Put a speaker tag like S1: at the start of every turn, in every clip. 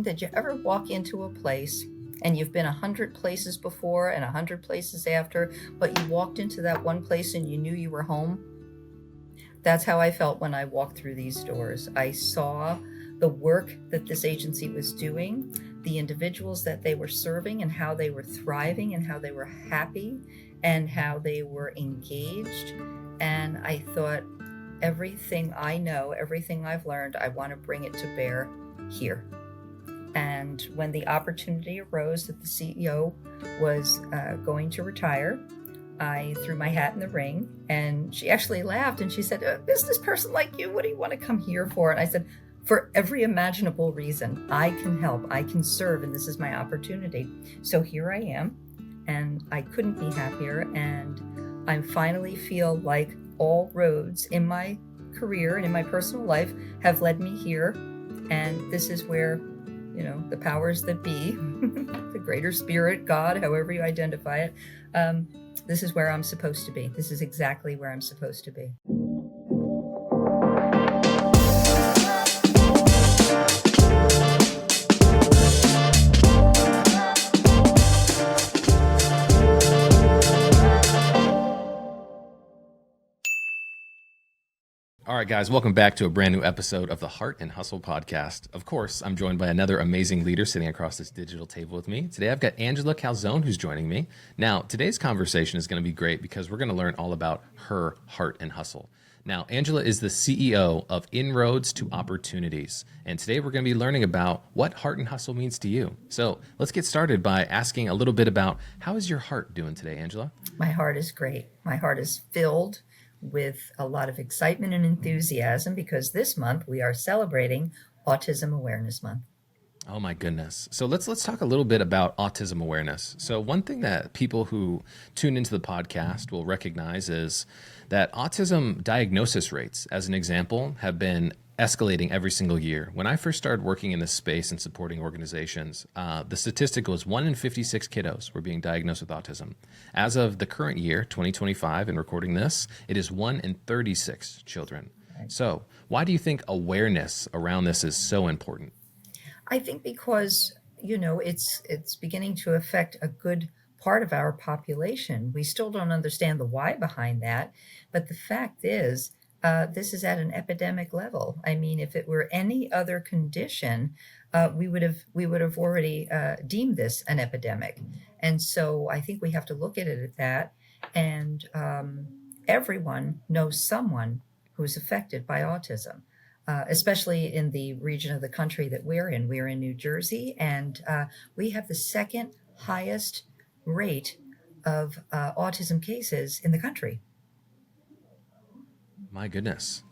S1: Did you ever walk into a place and you've been 100 places before and 100 places after, but you walked into that one place and you knew you were home? That's how I felt when I walked through these doors. I saw the work that this agency was doing, the individuals that they were serving, and how they were thriving, and how they were happy, and how they were engaged. And I thought, everything I know, everything I've learned, I want to bring it to bear here. And when the opportunity arose that the CEO was going to retire, I threw my hat in the ring, and she actually laughed and she said, "A business person like you, what do you want to come here for?" And I said, "For every imaginable reason. I can help, I can serve, and this is my opportunity." So here I am, and I couldn't be happier. And I finally feel like all roads in my career and in my personal life have led me here. And this is where, the powers that be, the greater spirit, God, however you identify it, this is where I'm supposed to be. This is exactly where I'm supposed to be.
S2: All right, guys, welcome back to a brand new episode of the Hart Hustle podcast. Of course, I'm joined by another amazing leader sitting across this digital table with me. Today, I've got Angela Calzone, who's joining me. Now, today's conversation is going to be great because we're going to learn all about her Hart Hustle. Now, Angela is the CEO of Inroads to Opportunities. And today we're going to be learning about what Hart Hustle means to you. So let's get started by asking a little bit about how is your heart doing today, Angela?
S1: My heart is great. My heart is filled with a lot of excitement and enthusiasm because this month we are celebrating Autism Awareness Month.
S2: Oh my goodness. So let's talk a little bit about autism awareness. So one thing that people who tune into the podcast will recognize is that autism diagnosis rates, as an example, have been escalating every single year. When I first started working in this space and supporting organizations, the statistic was 1 in 56 kiddos were being diagnosed with autism. As of the current year, 2025, and recording this, it is 1 in 36 children. Right. So why do you think awareness around this is so important?
S1: I think because, it's beginning to affect a good part of our population. We still don't understand the why behind that, but the fact is, this is at an epidemic level. I mean, if it were any other condition, we would have already deemed this an epidemic. And so I think we have to look at it at that. And everyone knows someone who's affected by autism. Especially in the region of the country that we're in. We're in New Jersey, and we have the second highest rate of autism cases in the country.
S2: My goodness.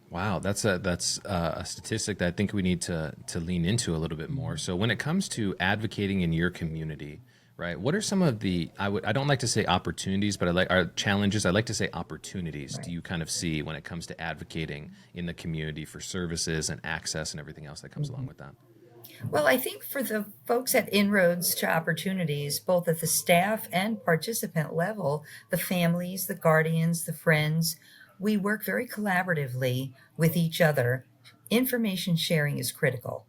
S2: Wow, that's a statistic that I think we need to lean into a little bit more. So when it comes to advocating in your community, right? What are some of the I don't like to say opportunities, but I like our challenges. I like to say opportunities. Right. Do you kind of see when it comes to advocating in the community for services and access and everything else that comes along with that?
S1: Well, I think for the folks at Inroads to Opportunities, both at the staff and participant level, the families, the guardians, the friends, we work very collaboratively with each other. Information sharing is critical.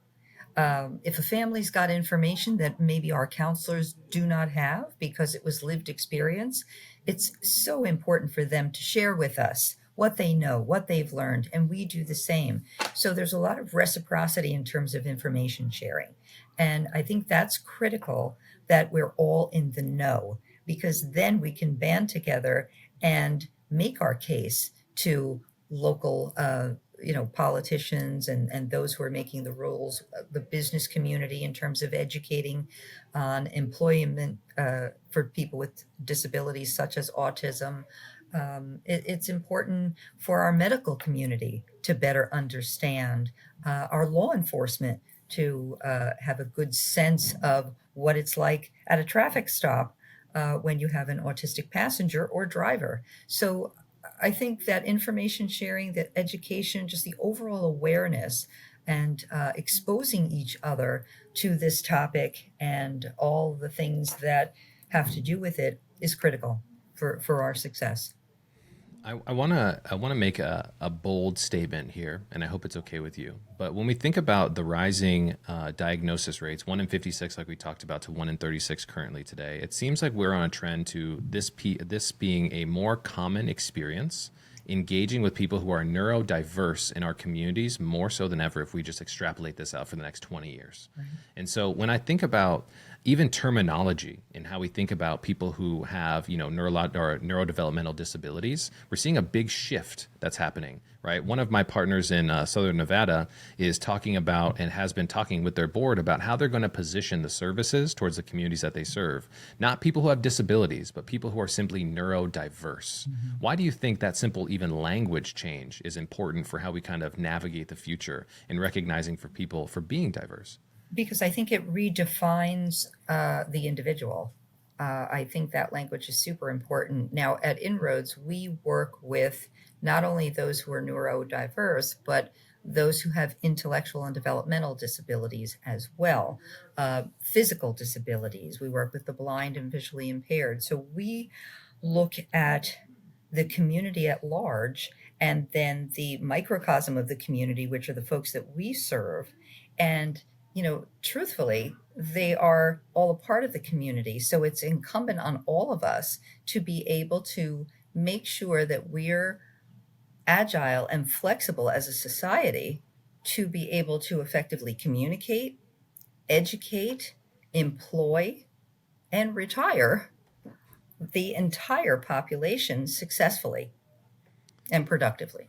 S1: If a family's got information that maybe our counselors do not have because it was lived experience, it's so important for them to share with us what they know, what they've learned, and we do the same. So there's a lot of reciprocity in terms of information sharing. And I think that's critical, that we're all in the know, because then we can band together and make our case to local politicians and those who are making the rules, the business community, in terms of educating on employment for people with disabilities such as autism. It's important for our medical community to better understand, our law enforcement to have a good sense of what it's like at a traffic stop when you have an autistic passenger or driver. So I think that information sharing, that education, just the overall awareness and exposing each other to this topic and all the things that have to do with it is critical for our success.
S2: I wanna make a bold statement here, and I hope it's okay with you. But when we think about the rising diagnosis rates, 1 in 56, like we talked about, to 1 in 36 currently today, it seems like we're on a trend to this being a more common experience, engaging with people who are neurodiverse in our communities more so than ever if we just extrapolate this out for the next 20 years.
S1: Right.
S2: And so when I think about even terminology and how we think about people who have, or neurodevelopmental disabilities, we're seeing a big shift that's happening, right? One of my partners in Southern Nevada is talking about and has been talking with their board about how they're going to position the services towards the communities that they serve. Not people who have disabilities, but people who are simply neurodiverse. Why do you think that simple, even language change is important for how we kind of navigate the future and recognizing for people for being diverse?
S1: Because I think it redefines the individual. I think that language is super important. Now, at Inroads, we work with not only those who are neurodiverse, but those who have intellectual and developmental disabilities as well, physical disabilities. We work with the blind and visually impaired. So we look at the community at large and then the microcosm of the community, which are the folks that we serve. And truthfully, they are all a part of the community. So it's incumbent on all of us to be able to make sure that we're agile and flexible as a society to be able to effectively communicate, educate, employ, and retire the entire population successfully and productively.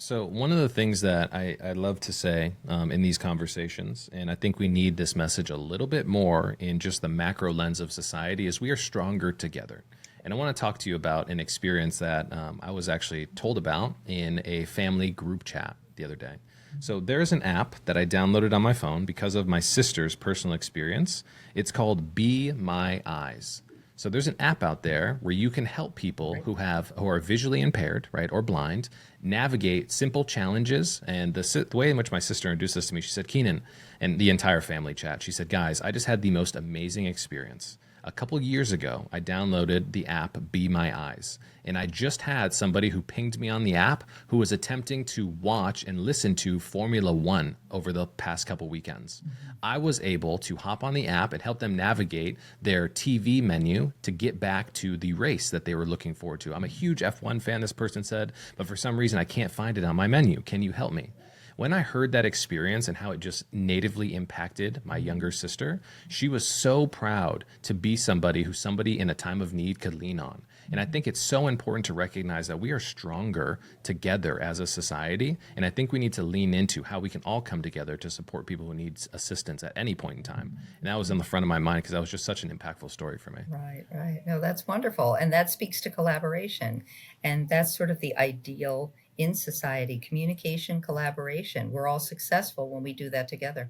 S2: So one of the things that I love to say in these conversations, and I think we need this message a little bit more in just the macro lens of society, is we are stronger together. And I want to talk to you about an experience that I was actually told about in a family group chat the other day. So there's an app that I downloaded on my phone because of my sister's personal experience. It's called Be My Eyes. So there's an app out there where you can help people who are visually impaired, right, or blind, navigate simple challenges. And the way in which my sister introduced this to me, she said, Keenan, and the entire family chat, she said, guys, I just had the most amazing experience. A couple years ago, I downloaded the app Be My Eyes, and I just had somebody who pinged me on the app who was attempting to watch and listen to Formula One over the past couple weekends. I was able to hop on the app and help them navigate their TV menu to get back to the race that they were looking forward to. I'm a huge F1 fan, this person said, but for some reason I can't find it on my menu. Can you help me? When I heard that experience and how it just natively impacted my younger sister, she was so proud to be somebody who somebody in a time of need could lean on. And I think it's so important to recognize that we are stronger together as a society. And I think we need to lean into how we can all come together to support people who need assistance at any point in time. And that was in the front of my mind because that was just such an impactful story for me.
S1: Right, right. No, that's wonderful. And that speaks to collaboration. And that's sort of the ideal in society: communication, collaboration. We're all successful when we do that together.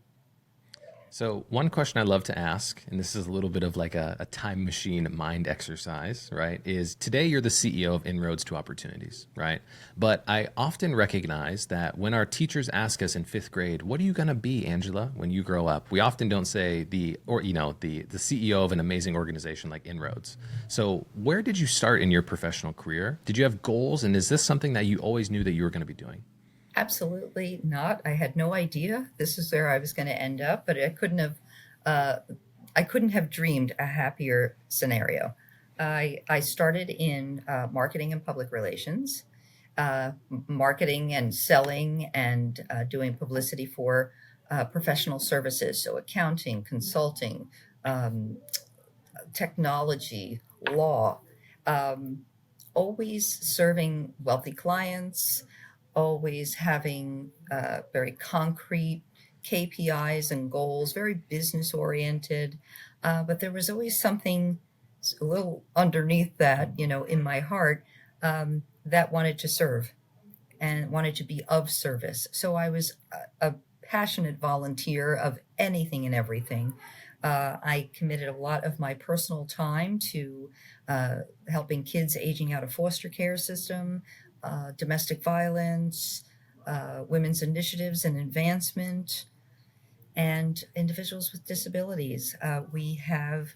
S2: So one question I love to ask, and this is a little bit of like a time machine mind exercise, right? Is today you're the CEO of Inroads to Opportunities, right? But I often recognize that when our teachers ask us in fifth grade, what are you going to be, Angela, when you grow up? We often don't say the CEO of an amazing organization like Inroads. So where did you start in your professional career? Did you have goals? And is this something that you always knew that you were going to be doing?
S1: Absolutely not. I had no idea this is where I was going to end up, but uh, I couldn't have dreamed a happier scenario. I started in marketing and public relations, marketing and selling and doing publicity for professional services, so accounting, consulting, um, technology, law, um, always serving wealthy clients, always having very concrete KPIs and goals, very business oriented. But there was always something a little underneath that, in my heart, that wanted to serve and wanted to be of service. So I was a passionate volunteer of anything and everything. I committed a lot of my personal time to helping kids aging out of foster care system, domestic violence, women's initiatives and advancement, and individuals with disabilities. We have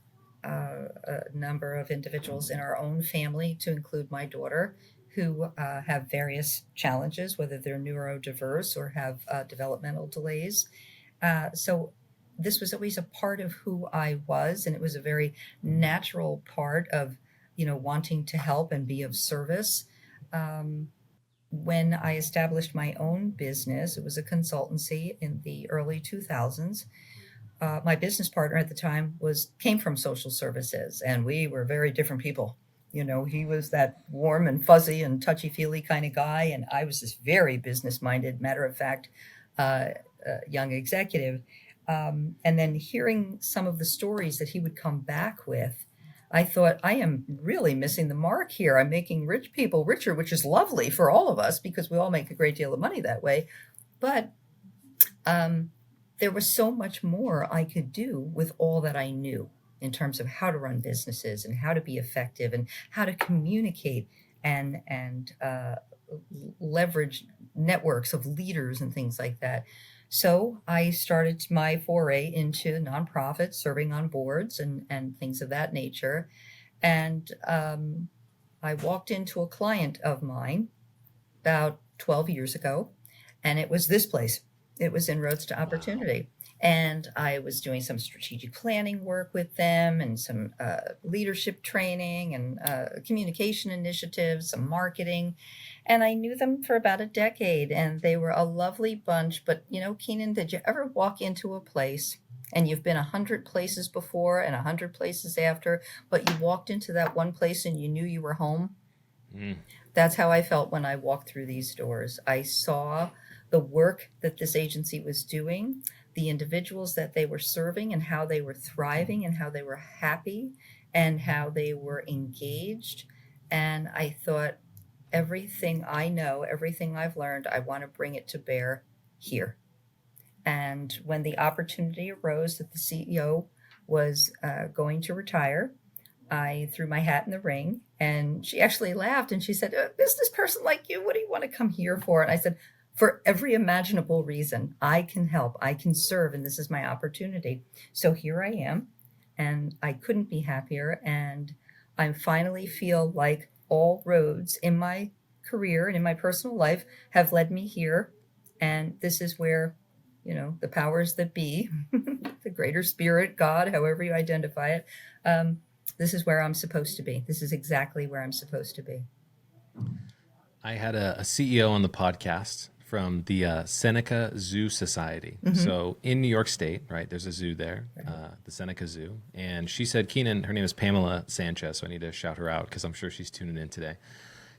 S1: a number of individuals in our own family, to include my daughter, who have various challenges, whether they're neurodiverse or have developmental delays. So this was always a part of who I was, and it was a very natural part of, wanting to help and be of service. Um, when I established my own business, it was a consultancy in the early 2000s. My business partner at the time came from social services, and we were very different people. He was that warm and fuzzy and touchy feely kind of guy, and I was this very business minded, matter of fact, uh, young executive. And then hearing some of the stories that he would come back with, I thought, I am really missing the mark here. I'm making rich people richer, which is lovely for all of us because we all make a great deal of money that way. But um, there was so much more I could do with all that I knew in terms of how to run businesses and how to be effective and how to communicate and leverage networks of leaders and things like that. So I started my foray into nonprofits, serving on boards and things of that nature. And I walked into a client of mine about 12 years ago, and it was this place. It was Inroads to
S2: Wow.
S1: Opportunity. And I was doing some strategic planning work with them and some leadership training and communication initiatives, some marketing. And I knew them for about a decade, and they were a lovely bunch. But, Keenan, did you ever walk into a place and you've been 100 places before and 100 places after, but you walked into that one place and you knew you were home?
S2: Mm.
S1: That's how I felt when I walked through these doors. I saw the work that this agency was doing, the individuals that they were serving, and how they were thriving, and how they were happy, and how they were engaged. And I thought, everything I know, everything I've learned, I want to bring it to bear here. And when the opportunity arose that the CEO was going to retire, I threw my hat in the ring, and she actually laughed and she said, "A business person like you, what do you want to come here for?" And I said, "For every imaginable reason. I can help, I can serve, and this is my opportunity." So here I am, and I couldn't be happier. And I finally feel like all roads in my career and in my personal life have led me here. And this is where, the powers that be, the greater spirit, God, however you identify it, this is where I'm supposed to be. This is exactly where I'm supposed to be.
S2: I had a CEO on the podcast from the Seneca Zoo Society.
S1: Mm-hmm.
S2: So in New York State, right, there's a zoo there, the Seneca Zoo. And she said, Keenan, her name is Pamela Sanchez, so I need to shout her out because I'm sure she's tuning in today.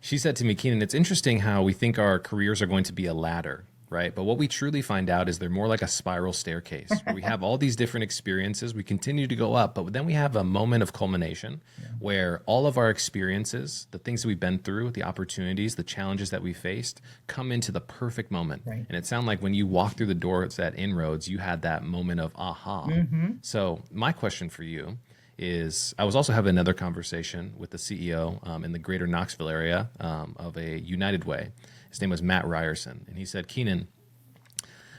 S2: She said to me, Keenan, it's interesting how we think our careers are going to be a ladder, right? But what we truly find out is they're more like a spiral staircase where we have all these different experiences. We continue to go up, but then we have a moment of culmination where all of our experiences, the things that we've been through, the opportunities, the challenges that we faced come into the perfect moment.
S1: Right.
S2: And it sounded like when you walked through the doors at Inroads, you had that moment of aha.
S1: Mm-hmm.
S2: So my question for you is I was also having another conversation with the CEO in the greater Knoxville area of a United Way. His name was Matt Ryerson. And he said, Keenan,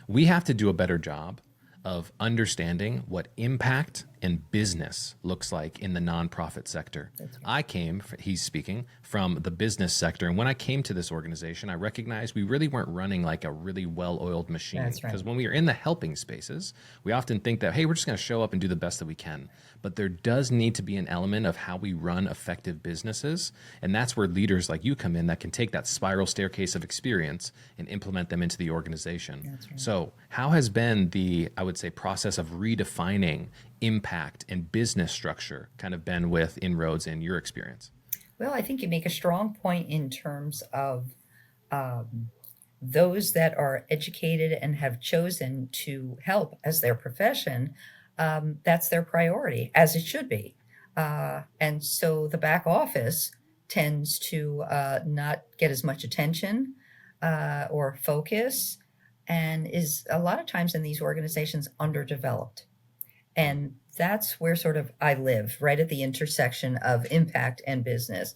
S2: we have to do a better job of understanding what impact and business looks like in the nonprofit sector.
S1: That's right.
S2: I came, he's speaking, from the business sector. And when I came to this organization, I recognized we really weren't running like a really well-oiled machine.
S1: That's right.
S2: Because when we are in the helping spaces, we often think that, hey, we're just going to show up and do the best that we can. But there does need to be an element of how we run effective businesses. And that's where leaders like you come in that can take that spiral staircase of experience and implement them into the organization.
S1: That's right.
S2: So how has been the, I would say, process of redefining impact and business structure kind of been with Inroads in your experience?
S1: Well, I think you make a strong point in terms of those that are educated and have chosen to help as their profession. That's their priority, as it should be. And so the back office tends to not get as much attention or focus, and is a lot of times in these organizations underdeveloped. And that's where sort of I live, right at the intersection of impact and business.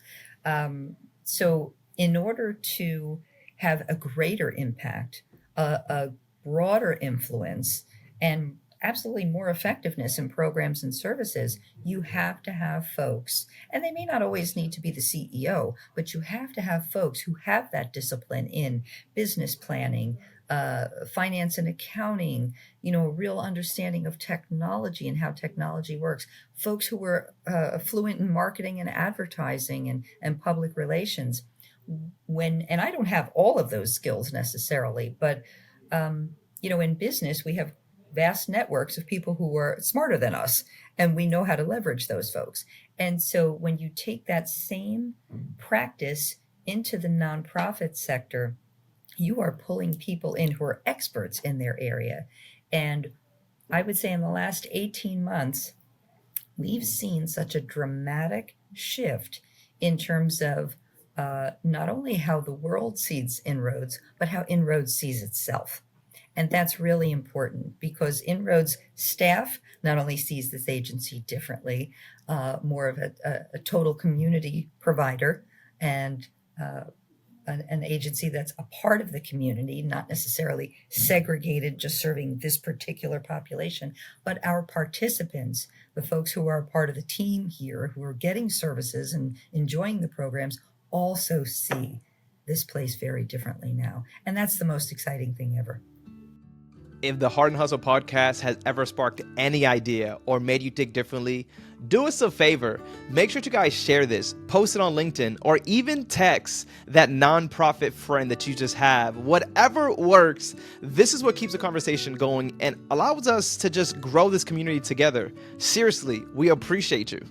S1: So, in order to have a greater impact, a broader influence, and absolutely more effectiveness in programs and services, you have to have folks, and they may not always need to be the CEO, but you have to have folks who have that discipline in business planning, finance and accounting, a real understanding of technology and how technology works, folks who are fluent in marketing and advertising and public relations. And I don't have all of those skills necessarily, but in business, we have vast networks of people who are smarter than us, and we know how to leverage those folks. And so when you take that same practice into the nonprofit sector, you are pulling people in who are experts in their area. And I would say in the last 18 months, we've seen such a dramatic shift in terms of not only how the world sees Inroads, but how Inroads sees itself. And that's really important because Inroads staff not only sees this agency differently, more of a total community provider, and an agency that's a part of the community, not necessarily segregated, just serving this particular population, but our participants, the folks who are a part of the team here, who are getting services and enjoying the programs, also see this place very differently now. And that's the most exciting thing ever.
S3: If the Hart Hustle podcast has ever sparked any idea or made you think differently, do us a favor. Make sure you guys share this, post it on LinkedIn, or even text that nonprofit friend that you just have. Whatever works, this is what keeps the conversation going and allows us to just grow this community together. Seriously, we appreciate you.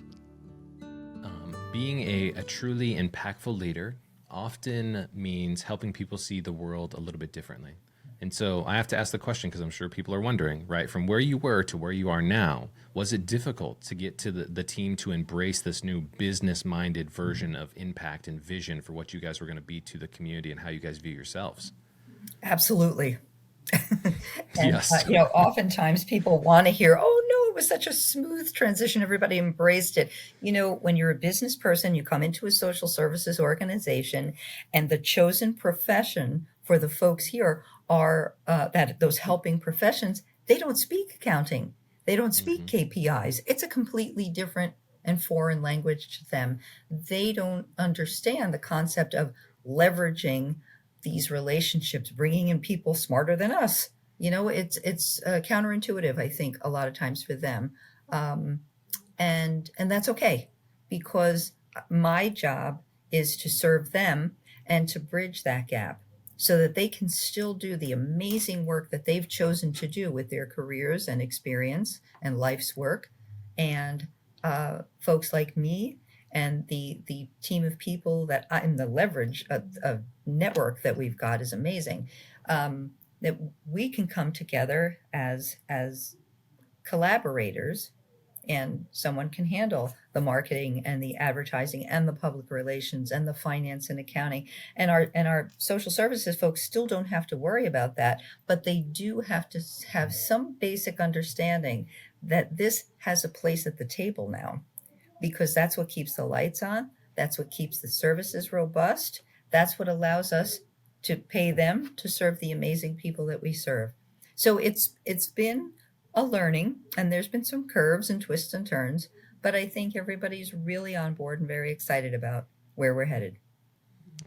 S2: Being a truly impactful leader often means helping people see the world a little bit differently. And so I have to ask the question because I'm sure people are wondering, right? From where you were to where you are now, was it difficult to get to the team to embrace this new business-minded version of impact and vision for what you guys were going to be to the community and how you guys view yourselves?
S1: Absolutely. And,
S2: yes.
S1: Oftentimes people want to hear, oh, no, it was such a smooth transition. Everybody embraced it. When you're a business person, you come into a social services organization, and the chosen profession for the folks here are those helping professions. They don't speak accounting. They don't speak KPIs. It's a completely different and foreign language to them. They don't understand the concept of leveraging these relationships, bringing in people smarter than us. It's counterintuitive, I think, a lot of times for them. And that's okay, because my job is to serve them and to bridge that gap so that they can still do the amazing work that they've chosen to do with their careers and experience and life's work. And folks like me and the team of people that the leverage of network that we've got is amazing. That we can come together as collaborators, and someone can handle the marketing and the advertising and the public relations and the finance and accounting. And our social services folks still don't have to worry about that, but they do have to have some basic understanding that this has a place at the table now, because that's what keeps the lights on. That's what keeps the services robust. That's what allows us to pay them to serve the amazing people that we serve. So it's been a learning, and there's been some curves and twists and turns, but I think everybody's really on board and very excited about where we're headed.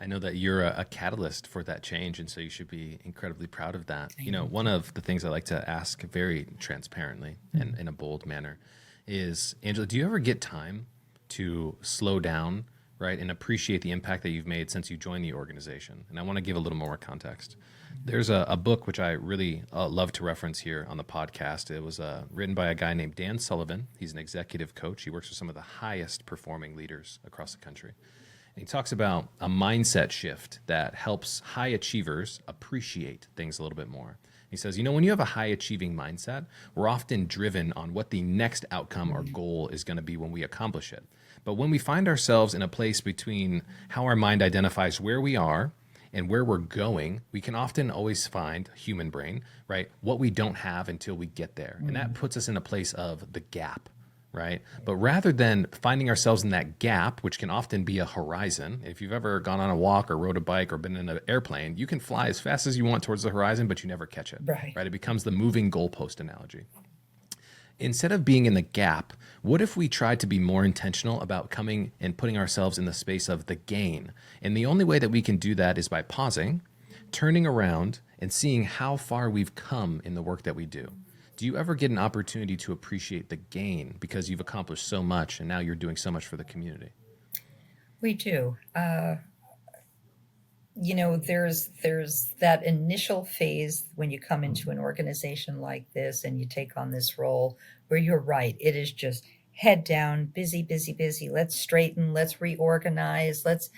S2: I know that you're a catalyst for that change, and so you should be incredibly proud of that. One of the things I like to ask very transparently and in a bold manner is, Angela, do you ever get time to slow down, right, and appreciate the impact that you've made since you joined the organization? And I want to give a little more context. There's a book which I really love to reference here on the podcast. It was written by a guy named Dan Sullivan. He's an executive coach. He works with some of the highest performing leaders across the country. And he talks about a mindset shift that helps high achievers appreciate things a little bit more. He says, when you have a high achieving mindset, we're often driven on what the next outcome or goal is going to be when we accomplish it. But when we find ourselves in a place between how our mind identifies where we are and where we're going, we can often always find, human brain, right, what we don't have until we get there. And that puts us in a place of the gap, right? But rather than finding ourselves in that gap, which can often be a horizon, if you've ever gone on a walk or rode a bike or been in an airplane, you can fly as fast as you want towards the horizon, but you never catch it, right? It becomes the moving goalpost analogy. instead of being in the gap, what if we tried to be more intentional about coming and putting ourselves in the space of the gain? And the only way that we can do that is by pausing, turning around, and seeing how far we've come in the work that we do. Do you ever get an opportunity to appreciate the gain because you've accomplished so much and now you're doing so much for the community?
S1: We do. There's that initial phase when you come into an organization like this and you take on this role where you're right. It is just head down, busy, busy, busy. Let's straighten, let's reorganize, let's,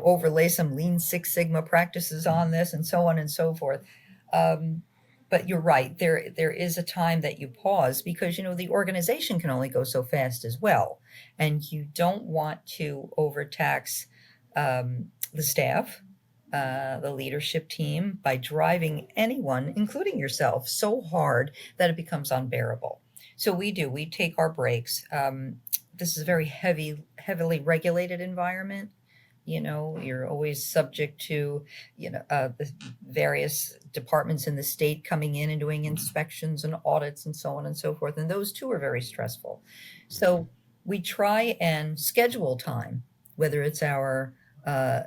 S1: overlay some Lean Six Sigma practices on this and so on and so forth. Um, but you're right. There is a time that you pause because the organization can only go so fast as well, and you don't want to overtax the staff, the leadership team by driving anyone, including yourself, so hard that it becomes unbearable. So we take our breaks. This is a very heavily regulated environment. You're always subject to, the various departments in the state coming in and doing inspections and audits and so on and so forth. And those too are very stressful. So we try and schedule time, whether it's our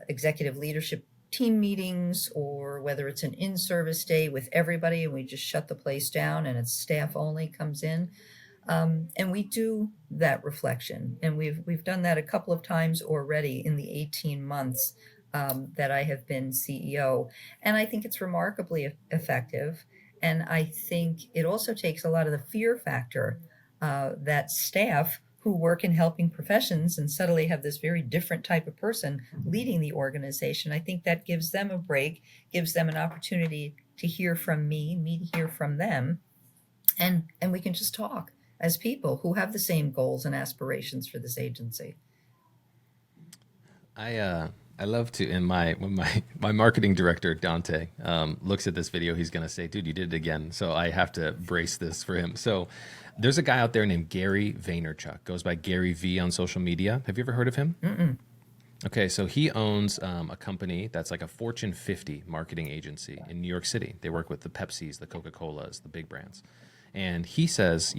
S1: executive leadership team meetings or whether it's an in-service day with everybody and we just shut the place down and it's staff only comes in. And we do that reflection, and we've done that a couple of times already in the 18 months that I have been CEO, and I think it's remarkably effective. And I think it also takes a lot of the fear factor that staff who work in helping professions and suddenly have this very different type of person leading the organization. I think that gives them a break, gives them an opportunity to hear from me to hear from them, and we can just talk as people who have the same goals and aspirations for this agency.
S2: I love to, and when my marketing director Dante looks at this video, he's gonna say, "Dude, you did it again." So I have to brace this for him. So there's a guy out there named Gary Vaynerchuk, goes by Gary V on social media. Have you ever heard of him?
S1: Mm-mm.
S2: Okay, so he owns a company that's like a Fortune 50 marketing agency in New York City. They work with the Pepsis, the Coca-Colas, the big brands. And he says,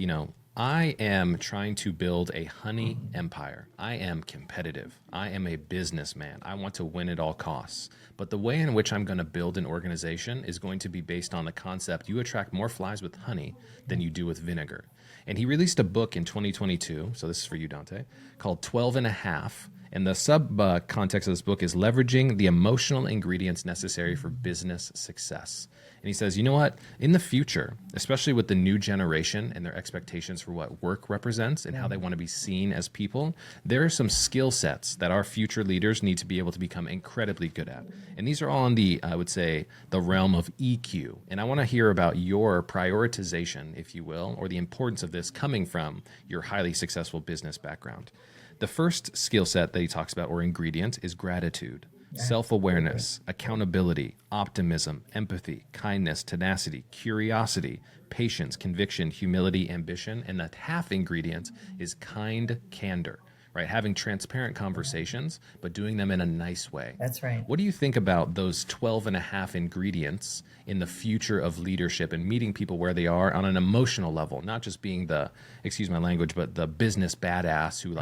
S2: I am trying to build a honey empire. I am competitive. I am a businessman. I want to win at all costs. But the way in which I'm going to build an organization is going to be based on the concept you attract more flies with honey than you do with vinegar. And he released a book in 2022, so this is for you, Dante, called 12 and a Half. And the sub context of this book is leveraging the emotional ingredients necessary for business success. And he says, you know what? In the future, especially with the new generation and their expectations for what work represents and how they want to be seen as people, there are some skill sets that our future leaders need to be able to become incredibly good at. And these are all in the, I would say, the realm of EQ. And I want to hear about your prioritization, if you will, or the importance of this coming from your highly successful business background. The first skill set that he talks about, or ingredient, is gratitude. Self-awareness, accountability, optimism, empathy, kindness, tenacity, curiosity, patience, conviction, humility, ambition. And the half ingredient is kind candor, right? Having transparent conversations, but doing them in a nice way.
S1: That's right.
S2: What do you think about those 12 and a half ingredients in the future of leadership and meeting people where they are on an emotional level, not just being the, excuse my language, but the business badass who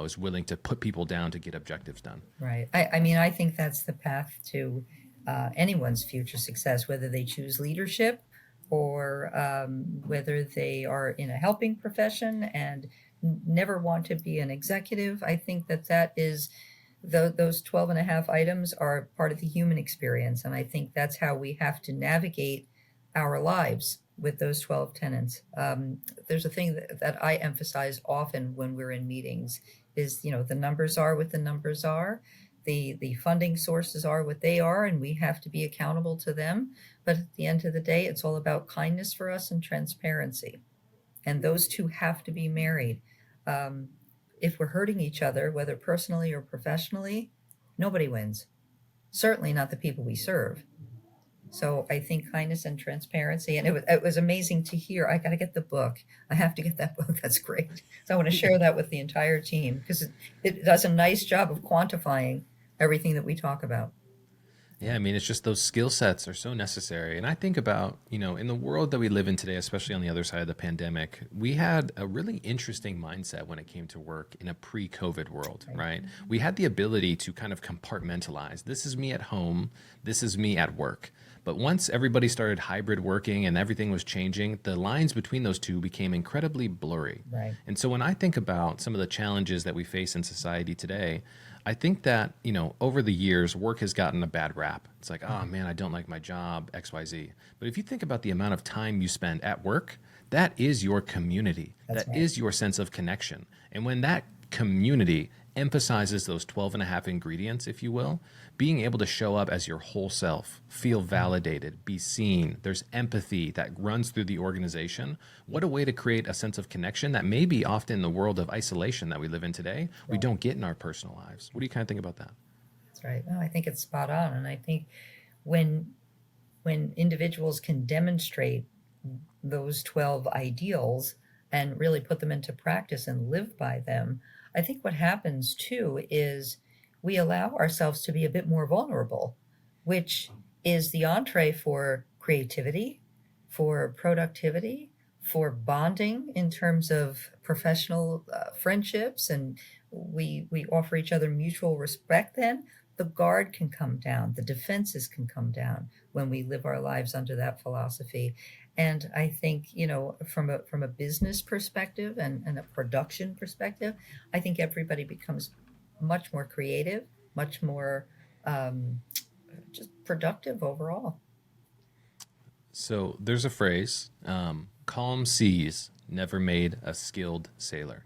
S2: is willing to put people down to get objectives done?
S1: Right. I think that's the path to anyone's future success, whether they choose leadership or whether they are in a helping profession and never want to be an executive. I think that is those 12 and a half items are part of the human experience. And I think that's how we have to navigate our lives with those 12 tenets. There's a thing that I emphasize often when we're in meetings is, the numbers are what the numbers are. The funding sources are what they are, and we have to be accountable to them. But at the end of the day, it's all about kindness for us and transparency. And those two have to be married. If we're hurting each other, whether personally or professionally, nobody wins. Certainly not the people we serve. So I think kindness and transparency, and it was amazing to hear. I got to get the book. I have to get that book. That's great. So I want to share that with the entire team because it does a nice job of quantifying everything that we talk about.
S2: Yeah, I mean, it's just those skill sets are so necessary. And I think about, in the world that we live in today, especially on the other side of the pandemic, we had a really interesting mindset when it came to work in a pre-COVID world, right? We had the ability to kind of compartmentalize. This is me at home, this is me at work. But once everybody started hybrid working and everything was changing, the lines between those two became incredibly blurry.
S1: Right.
S2: And so when I think about some of the challenges that we face in society today, I think that, over the years, work has gotten a bad rap. It's like, oh man, I don't like my job, XYZ. But if you think about the amount of time you spend at work, that is your community.
S1: That's
S2: That
S1: right.
S2: is your sense of connection. And when that community emphasizes those 12 and a half ingredients, if you will, being able to show up as your whole self, feel validated, be seen, there's empathy that runs through the organization. What a way to create a sense of connection that maybe often in the world of isolation that we live in today, we don't get in our personal lives. What do you kind of think about that?
S1: That's right. No, I think it's spot on. And I think when individuals can demonstrate those 12 ideals and really put them into practice and live by them, I think what happens too is we allow ourselves to be a bit more vulnerable, which is the entree for creativity, for productivity, for bonding in terms of professional friendships, and we offer each other mutual respect. Then the guard can come down, the defenses can come down when we live our lives under that philosophy. And I think, from a business perspective and a production perspective, I think everybody becomes much more creative, much more um, just productive overall.
S2: So there's a phrase, calm seas never made a skilled sailor,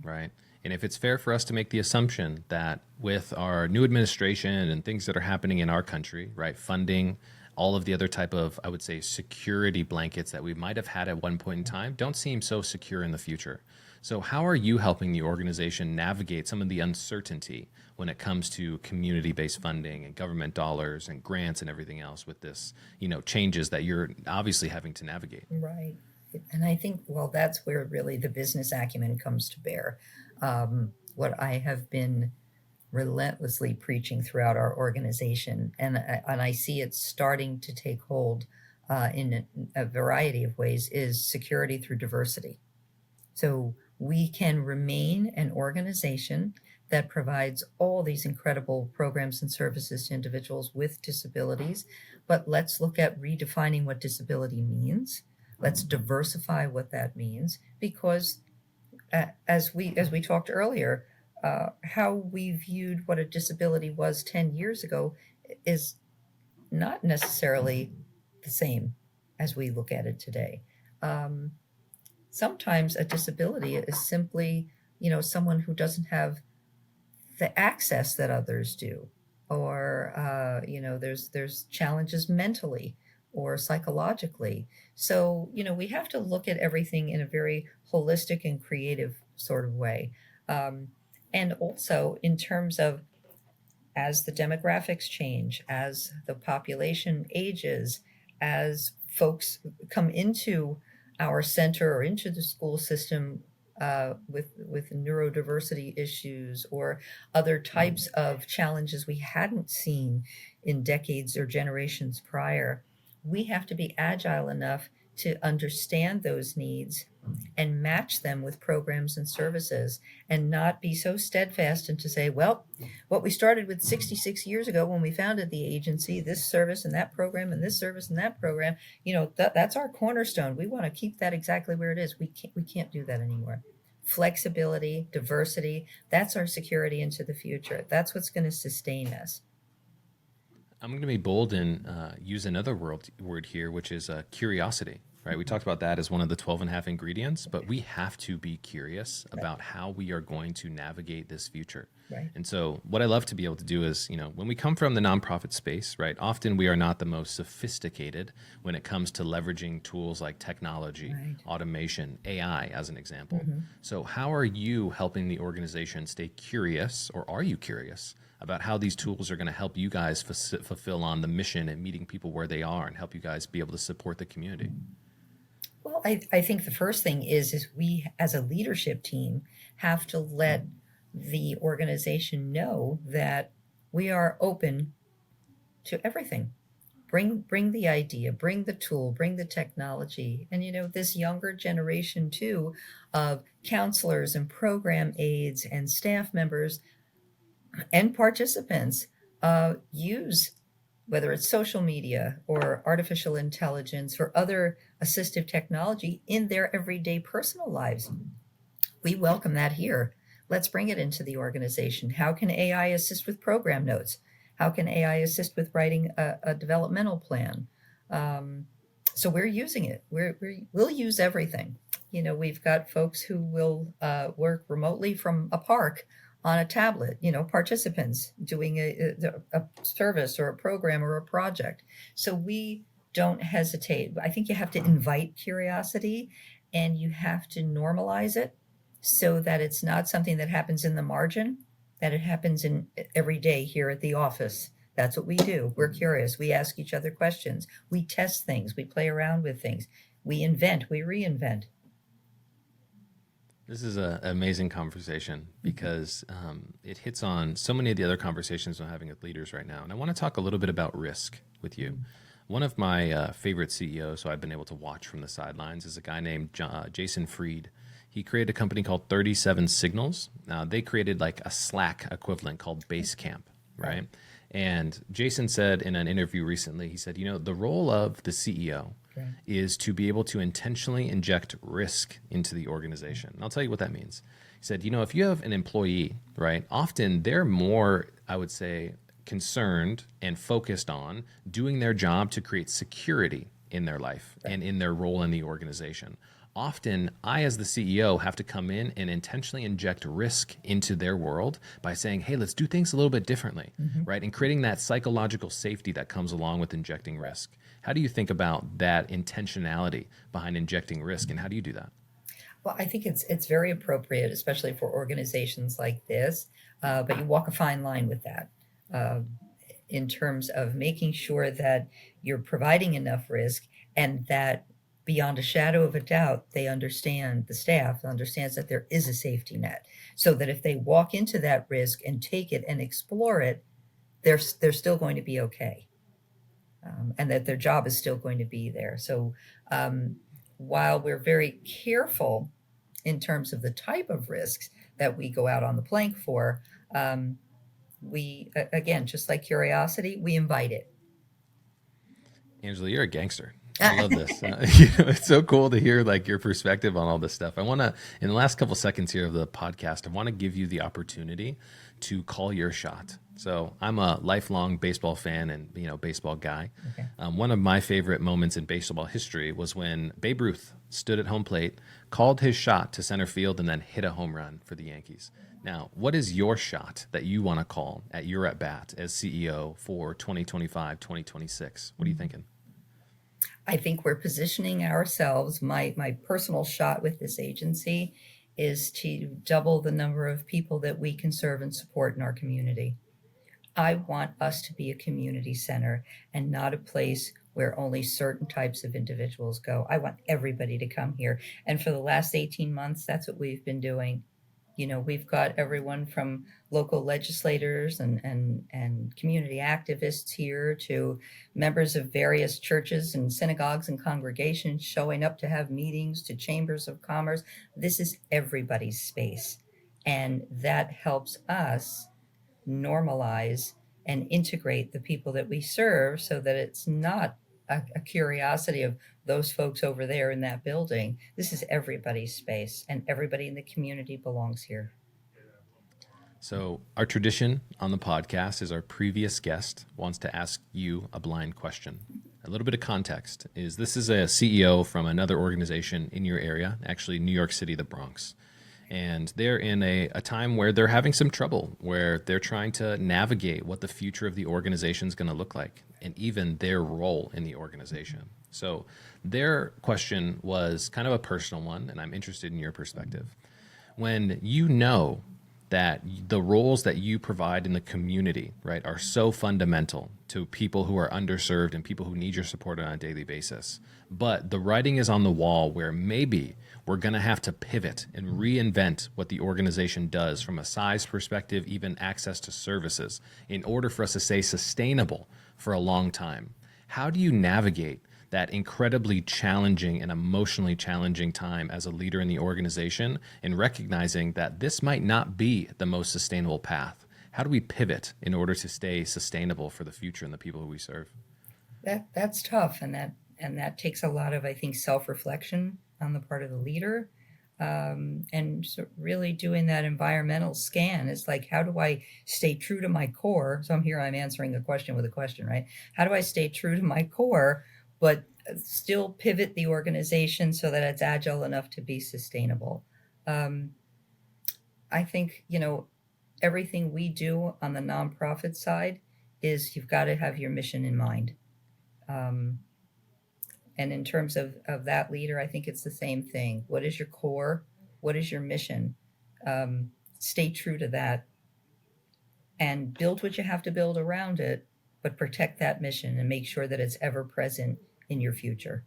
S2: right? And if it's fair for us to make the assumption that with our new administration and things that are happening in our country, right, funding, all of the other type of, I would say, security blankets that we might have had at one point in time don't seem so secure in the future. So how are you helping the organization navigate some of the uncertainty when it comes to community-based funding and government dollars and grants and everything else with this, changes that you're obviously having to navigate?
S1: Right. And I think, well, that's where really the business acumen comes to bear. What I have been relentlessly preaching throughout our organization, and I see it starting to take hold in a variety of ways, is security through diversity. So we can remain an organization that provides all these incredible programs and services to individuals with disabilities, but let's look at redefining what disability means. Let's diversify what that means, because as we talked earlier, how we viewed what a disability was 10 years ago is not necessarily the same as we look at it today. Um, Sometimes a disability is simply, someone who doesn't have the access that others do, or there's challenges mentally or psychologically. So we have to look at everything in a very holistic and creative sort of way, um, and also in terms of, as the demographics change, as the population ages, as folks come into our center or into the school system with neurodiversity issues or other types of challenges we hadn't seen in decades or generations prior, we have to be agile enough to understand those needs and match them with programs and services, and not be so steadfast and to say, well, what we started with 66 years ago when we founded the agency, this service and that program and this service and that program, that's our cornerstone. We want to keep that exactly where it is. We can't do that anymore. Flexibility, diversity, that's our security into the future. That's what's going to sustain us.
S2: I'm going to be bold and use another word here, which is curiosity, right? We talked about that as one of the 12 and a half ingredients, but we have to be curious about how we are going to navigate this future.
S1: Right.
S2: And so what I love to be able to do is, when we come from the nonprofit space, right, often we are not the most sophisticated when it comes to leveraging tools like technology,
S1: Right.
S2: automation, AI, as an example. So how are you helping the organization stay curious, or are you curious about how these tools are going to help you guys fulfill on the mission and meeting people where they are and help you guys be able to support the community?
S1: Well, I think the first thing is we as a leadership team have to let the organization know that we are open to everything. Bring the idea, bring the tool, bring the technology. And this younger generation too, of counselors and program aides and staff members and participants, use, whether it's social media or artificial intelligence or other assistive technology, in their everyday personal lives. We welcome that here. Let's bring it into the organization. How can AI assist with program notes? How can AI assist with writing a developmental plan? So we're using it. We'll use everything. We've got folks who will work remotely from a park on a tablet, participants doing a service or a program or a project. So we don't hesitate. I think you have to invite curiosity, and you have to normalize it so that it's not something that happens in the margin, that it happens in every day here at the office. That's what we do. We're curious. We ask each other questions. We test things. We play around with things. We invent. We reinvent.
S2: This is an amazing conversation because it hits on so many of the other conversations I'm having with leaders right now. And I want to talk a little bit about risk with you. One of my favorite CEOs, who I've been able to watch from the sidelines, is a guy named Jason Fried. He created a company called 37 Signals. Now, they created like a Slack equivalent called Basecamp, right? And Jason said in an interview recently, he said, the role of the CEO is to be able to intentionally inject risk into the organization. And I'll tell you what that means. He said, if you have an employee, right, often they're more, I would say, concerned and focused on doing their job to create security in their life and in their role in the organization. Often, I, as the CEO, have to come in and intentionally inject risk into their world by saying, hey, let's do things a little bit differently, right? And creating that psychological safety that comes along with injecting risk. How do you think about that intentionality behind injecting risk, and how do you do that?
S1: Well, I think it's very appropriate, especially for organizations like this, but you walk a fine line with that, in terms of making sure that you're providing enough risk, and that beyond a shadow of a doubt, the staff understands that there is a safety net, so that if they walk into that risk and take it and explore it, they're still going to be okay. And that their job is still going to be there. So while we're very careful in terms of the type of risks that we go out on the plank for, we, again, just like curiosity, we invite it.
S2: Angela, you're a gangster. I love this. It's so cool to hear like your perspective on all this stuff. I want to, in the last couple seconds here of the podcast, I want to give you the opportunity to call your shot. So I'm a lifelong baseball fan and baseball guy. Okay. One of my favorite moments in baseball history was when Babe Ruth stood at home plate, called his shot to center field, and then hit a home run for the Yankees. Now, what is your shot that you want to call at your at bat as CEO for 2025, 2026? What are you thinking?
S1: I think we're positioning ourselves. My personal shot with this agency is to double the number of people that we can serve and support in our community. I want us to be a community center and not a place where only certain types of individuals go. I want everybody to come here. And for the last 18 months, that's what we've been doing. We've got everyone from local legislators and community activists here to members of various churches and synagogues and congregations showing up to have meetings, to chambers of commerce. This is everybody's space. And that helps us normalize and integrate the people that we serve, so that it's not a curiosity of those folks over there in that building. This is everybody's space, and everybody in the community belongs here.
S2: So our tradition on the podcast is our previous guest wants to ask you a blind question. A little bit of context is this is a CEO from another organization in your area, actually New York City, the Bronx. And they're in a time where they're having some trouble, where they're trying to navigate what the future of the organization is going to look like, and even their role in the organization. So their question was kind of a personal one, and I'm interested in your perspective. When you know that the roles that you provide in the community, right, are so fundamental to people who are underserved and people who need your support on a daily basis, but the writing is on the wall where maybe we're going to have to pivot and reinvent what the organization does from a size perspective, even access to services, in order for us to stay sustainable for a long time. How do you navigate that incredibly challenging and emotionally challenging time as a leader in the organization and recognizing that this might not be the most sustainable path? How do we pivot in order to stay sustainable for the future and the people who we serve?
S1: That's tough, and that takes a lot of, I think, self-reflection on the part of the leader, and so really doing that environmental scan. It's like, how do I stay true to my core? So I'm answering a question with a question, right? How do I stay true to my core, but still pivot the organization so that it's agile enough to be sustainable? I think, everything we do on the nonprofit side is you've got to have your mission in mind. And in terms of that leader, I think it's the same thing. What is your core? What is your mission? Stay true to that and build what you have to build around it, but protect that mission and make sure that it's ever present in your future.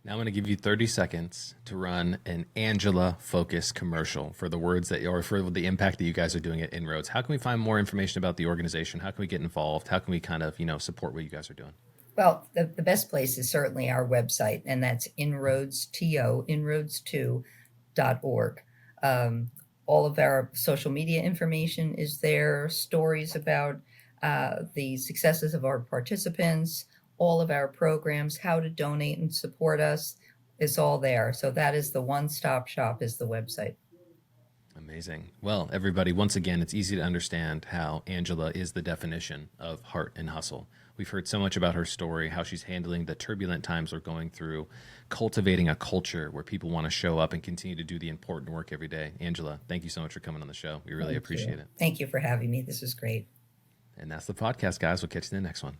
S2: Now I'm going to give you 30 seconds to run an Angela focused commercial for the words that, or for the impact that you guys are doing at Inroads. How can we find more information about the organization? How can we get involved? How can we kind of, support what you guys are doing?
S1: Well, the best place is certainly our website, and that's Inroads, inroads2.org. All of our social media information is there, stories about the successes of our participants, all of our programs, how to donate and support us is all there. So that is the one-stop shop, is the website.
S2: Amazing. Well, everybody, once again, it's easy to understand how Angela is the definition of heart and hustle. We've heard so much about her story, how she's handling the turbulent times we're going through, cultivating a culture where people want to show up and continue to do the important work every day. Angela, thank you so much for coming on the show. We really appreciate it.
S1: Thank you for having me. This is great.
S2: And that's the podcast, guys. We'll catch you in the next one.